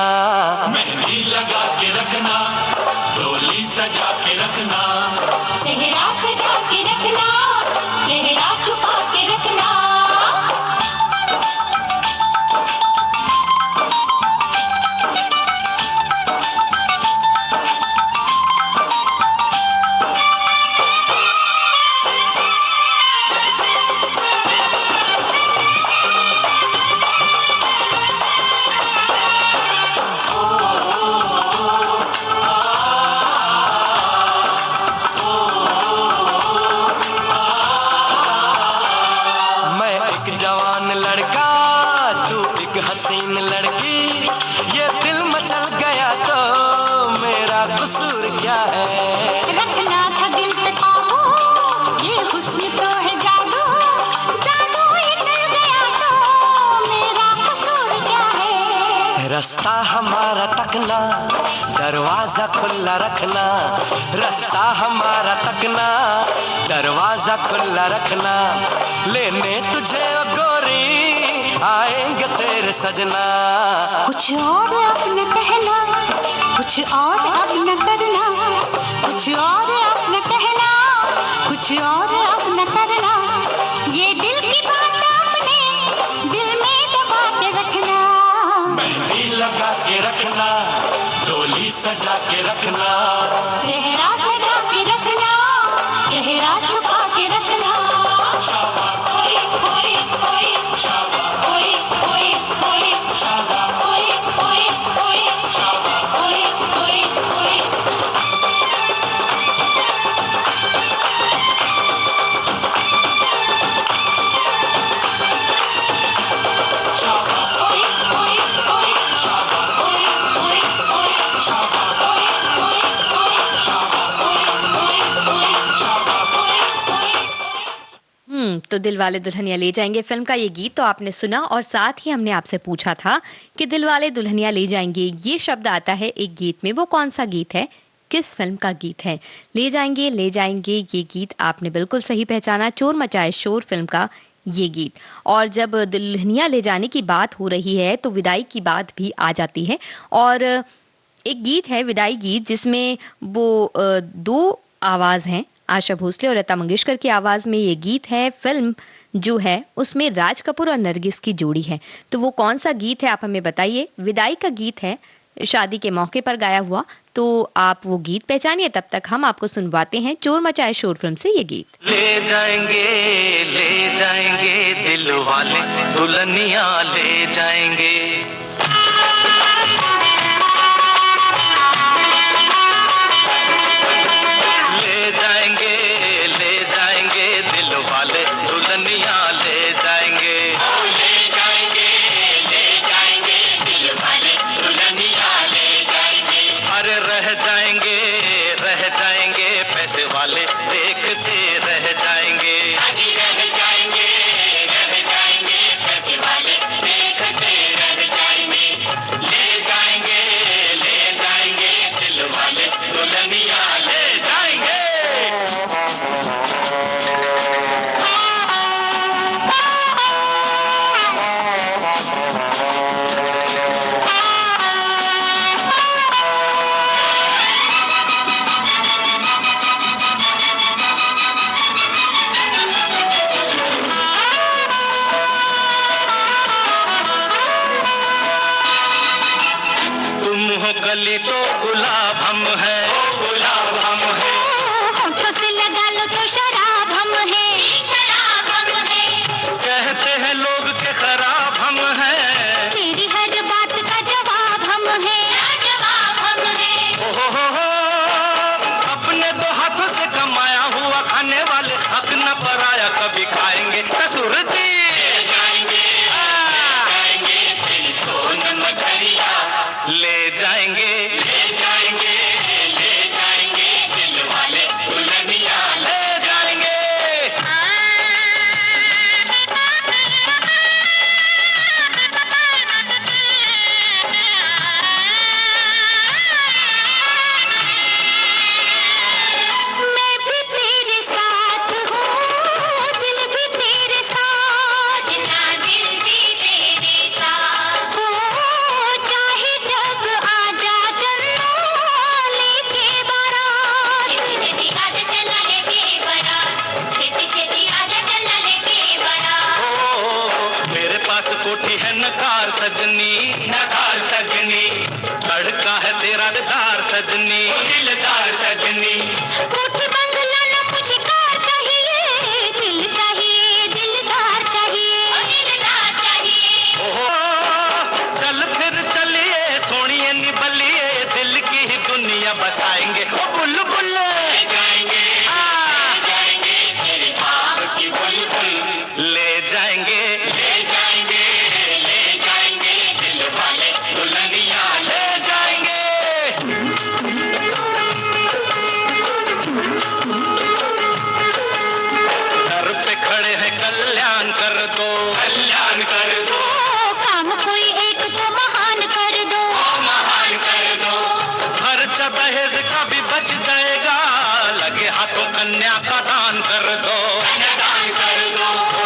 मेहंदी लगा के रखना, डोली सजा के रखना, चेहरा सजा के रखना, चेहरा छुपा के रखना। हसीन लड़की ये दिल मचल गया तो मेरा कसूर क्या है। रखना था दिल पे काबू, ये हुस्न तो है जादू, जादू ये चल गया तो मेरा कसूर क्या है। रास्ता हमारा तकना दरवाजा खुला रखना, रास्ता हमारा तकना दरवाजा खुला रखना, लेने तुझे ओ गोरी आएंगे तेरे सजना। कुछ और अब न कहना, कुछ और अब न करना, कुछ और अब न कहना, कुछ और अब न करना, ये दिल की बात अपने दिल में दबा के रखना। मेहंदी लगा के रखना, डोली सजा के रखना, चेहरा सजा के रखना, चेहरा छुपा के रखना। शाबा ओए ओए ओए, शाबा ओए ओए ओए, शाबा ओए ओए ओए, शाबा ओए ओए ओए। शाबा ओए ओए ओए, शाबा ओए ओए ओए, शाबा ओए ओए ओए, शाबा ओए ओए ओए, शाबा। ओए ओए ओए। तो दिलवाले दुल्हनिया ले जाएंगे फिल्म का ये गीत तो आपने सुना, और साथ ही हमने आपसे पूछा था कि दिलवाले दुल्हनिया ले जाएंगे ये शब्द आता है एक गीत में, वो कौन सा गीत है, किस फिल्म का गीत है। ले जाएंगे ये गीत आपने बिल्कुल सही पहचाना, चोर मचाए शोर फिल्म का ये गीत। और जब दुल्हनिया ले जाने की बात हो रही है तो विदाई की बात भी आ जाती है, और एक गीत है विदाई गीत जिसमें वो दो आवाज हैं, आशा भोसले और लता मंगेशकर की आवाज में ये गीत है। फिल्म जो है उसमें राज कपूर और नरगिस की जोड़ी है, तो वो कौन सा गीत है आप हमें बताइए। विदाई का गीत है, शादी के मौके पर गाया हुआ, तो आप वो गीत पहचानिए, तब तक हम आपको सुनवाते हैं चोर मचाए शोर फिल्म से ये गीत। ले जाएंगे दिल वाले दुल्हनिया ले जाएंगे। ले जाएंगे दिल वाले दुल्हनिया ले जाएंगे। ले जाएंगे दिल वाले दुल्हनिया ले जाएंगे। अरे रह जाएंगे पैसे वाले देखते रह जाएंगे। अजी रह जाएंगे पैसे वाले देखते रह जाएंगे। ले जाएंगे दिल वाले दुल्हनिया ले जाएंगे। तुम हो कली तो गुलाब हम है, गुलाब हम है, होठों से लगा लो तो शराब हम है, शराब हम है। कहते हैं लोग के खराब हम है। तेरी हर बात का जवाब हम है, जवाब हम है। हो अपने दो हाथों से कमाया हुआ खाने वाले हक न पराया कभी खाएंगे कसूर जी। ले जाएंगे तेरी सोन मछलिया। ले जाएंगे ले जाएंगे ले जाएंगे दिल वाले दुल्हनिया ले जाएंगे। मैं भी तेरे साथ हूँ, दिल भी तेरे साथ, ना दिल भी तेरे साथ हो, चाहे जब आजा चन्ना लेके बारात, छेती छेती आजा चन्ना लेके बारात, छेती छेती आजा चन्ना लेके बारात। मेरे पास कोठी है नकार सजनी लड़का है तेरा दिलदार सजनी कोठी बंगला ना मुझे कार चाहिए, दिल चाहिए दिलदार चाहिए, दिलदार चाहिए। ओहो चल फिर चलिए सोनिए निबलिए दिल की ही दुनिया बसाएंगे ओ बुलबुल ले जाएंगे तेरे बाग की बुलबुल ले जाएंगे दिल वाले दुल्हनिया ले जाएंगे। दर पे खड़े हैं कल्याण कर दो काम कोई एक तो महान कर दो, खर्चा दहेज का भी बच जाएगा लगे हाथों कन्या का दान कर दो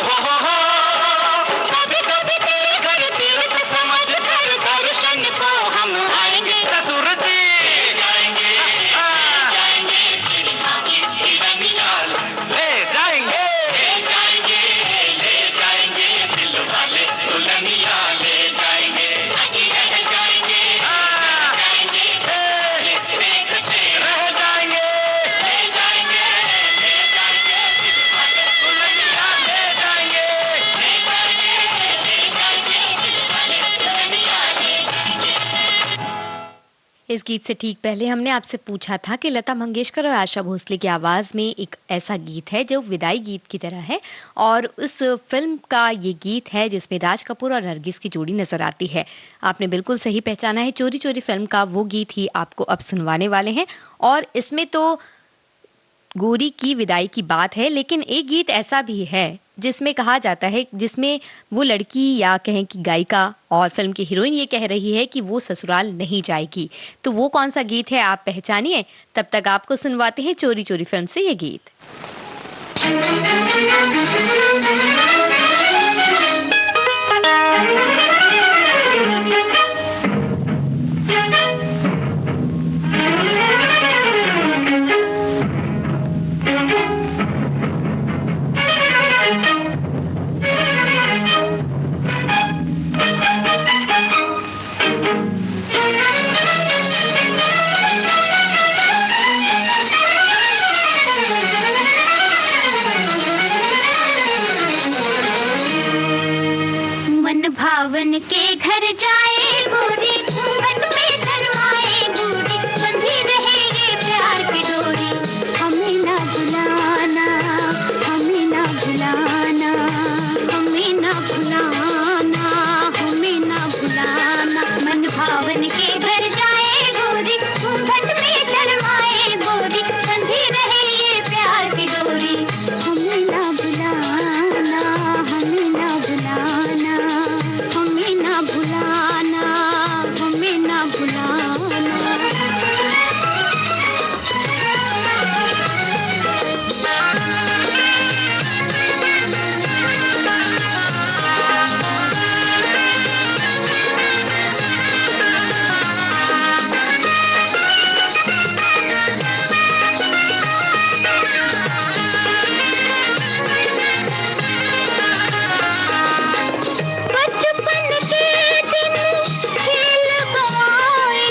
हो। कभी कभी तेरे घर तीर्थ समझ कर दर्शन को हम आएंगे। ससुर जी तेरी भाग्य की दुनिया ले जाएंगे दिल वाले दुल्हनिया ले जाएंगे, अजी रह जाएंगे रह जाएंगे ले जाएंगे दिल वाले दुल्हनिया ले जाएंगे। दिल वाले दुल्हनिया ले जाएंगे। इस गीत से ठीक पहले हमने आपसे पूछा था कि लता मंगेशकर और आशा भोसले की आवाज़ में एक ऐसा गीत है जो विदाई गीत की तरह है, और उस फिल्म का ये गीत है जिसमें राज कपूर और नरगिस की जोड़ी नजर आती है। आपने बिल्कुल सही पहचाना है, चोरी चोरी फिल्म का वो गीत ही आपको अब सुनवाने वाले हैं। और इसमें तो गोरी की विदाई की बात है, लेकिन एक गीत ऐसा भी है जिसमें कहा जाता है, जिसमें वो लड़की या कहें कि गायिका और फिल्म की हीरोइन ये कह रही है कि वो ससुराल नहीं जाएगी। तो वो कौन सा गीत है आप पहचानिए, तब तक आपको सुनवाते हैं चोरी चोरी फिल्म से ये गीत। मन भावन के घर जाए गोरी, घूंघट में शर्माए गोरी, बंधी रहे ये प्यार की डोरी, हमें ना भुलाना, हमें ना भुलाना, हमें ना भुलाना, हमें ना भुलाना। मन भावन के घर जाए गोरी, घूंघट में शर्माए गोरी, बंधी रहे ये प्यार की डोरी, हमें ना भुलाना, हमें ना भुलाना, हमें ना भुलाना, हमें ना भुलाना। बचपन के दिन खेल गवाए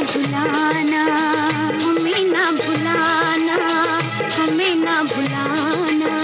भुलाना, हमें ना भुलाना, हमें ना भुलाना।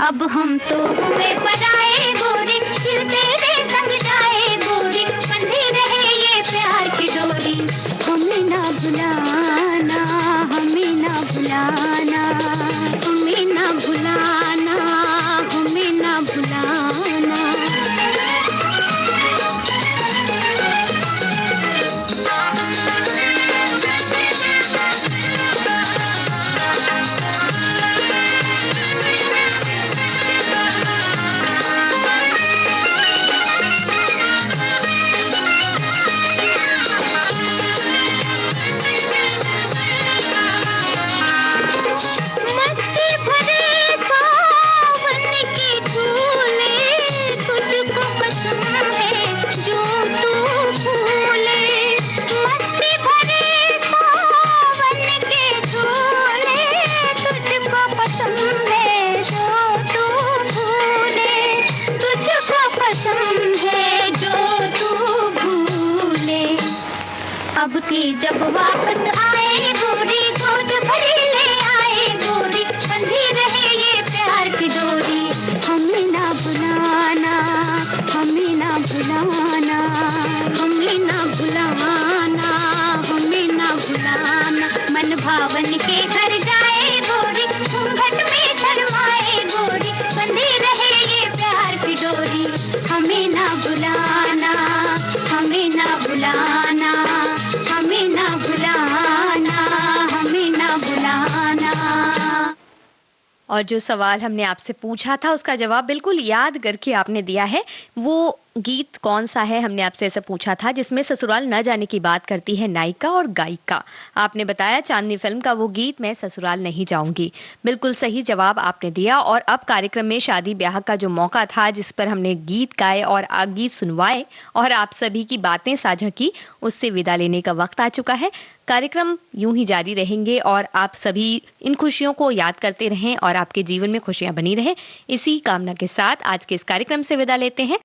अब हम तो हुए पराए गोरी, फिर तेरे संग जाए गोरी, बंधी रहे ये प्यार की डोरी। हमें ना भुलाना, हमें ना भुलाना, हमें ना भुलाना, हमें ना भुलाना। अब की जब वापस आए गोरी, गोद भरी ले आए गोरी, बंधी रहे ये प्यार की डोरी। हमें ना भुलाना, हमें ना भुलाना, हमें ना भुलाना, हमें ना भुलाना। मन भावन के घर जाए गोरी, घूंघट में शर्माए गोरी, बंधी रहे ये प्यार की डोरी। हमें ना भुलाना, हमें ना भुलाना, हमें ना भुलाना, हमें ना भुलाना। और जो सवाल हमने आपसे पूछा था उसका जवाब बिल्कुल याद करके आपने दिया है। वो गीत कौन सा है, हमने आपसे ऐसा पूछा था, जिसमें ससुराल न जाने की बात करती है नायिका और गायिका। आपने बताया चांदनी फिल्म का वो गीत, मैं ससुराल नहीं जाऊंगी। बिल्कुल सही जवाब आपने दिया। और अब कार्यक्रम में शादी ब्याह का जो मौका था, जिस पर हमने गीत गाए और गीत सुनवाए और आप सभी की बातें साझा की, उससे विदा लेने का वक्त आ चुका है। कार्यक्रम यूं ही जारी रहेंगे और आप सभी इन खुशियों को याद करते रहें और आपके जीवन में खुशियां बनी रहें। इसी कामना के साथ आज के इस कार्यक्रम से विदा लेते हैं।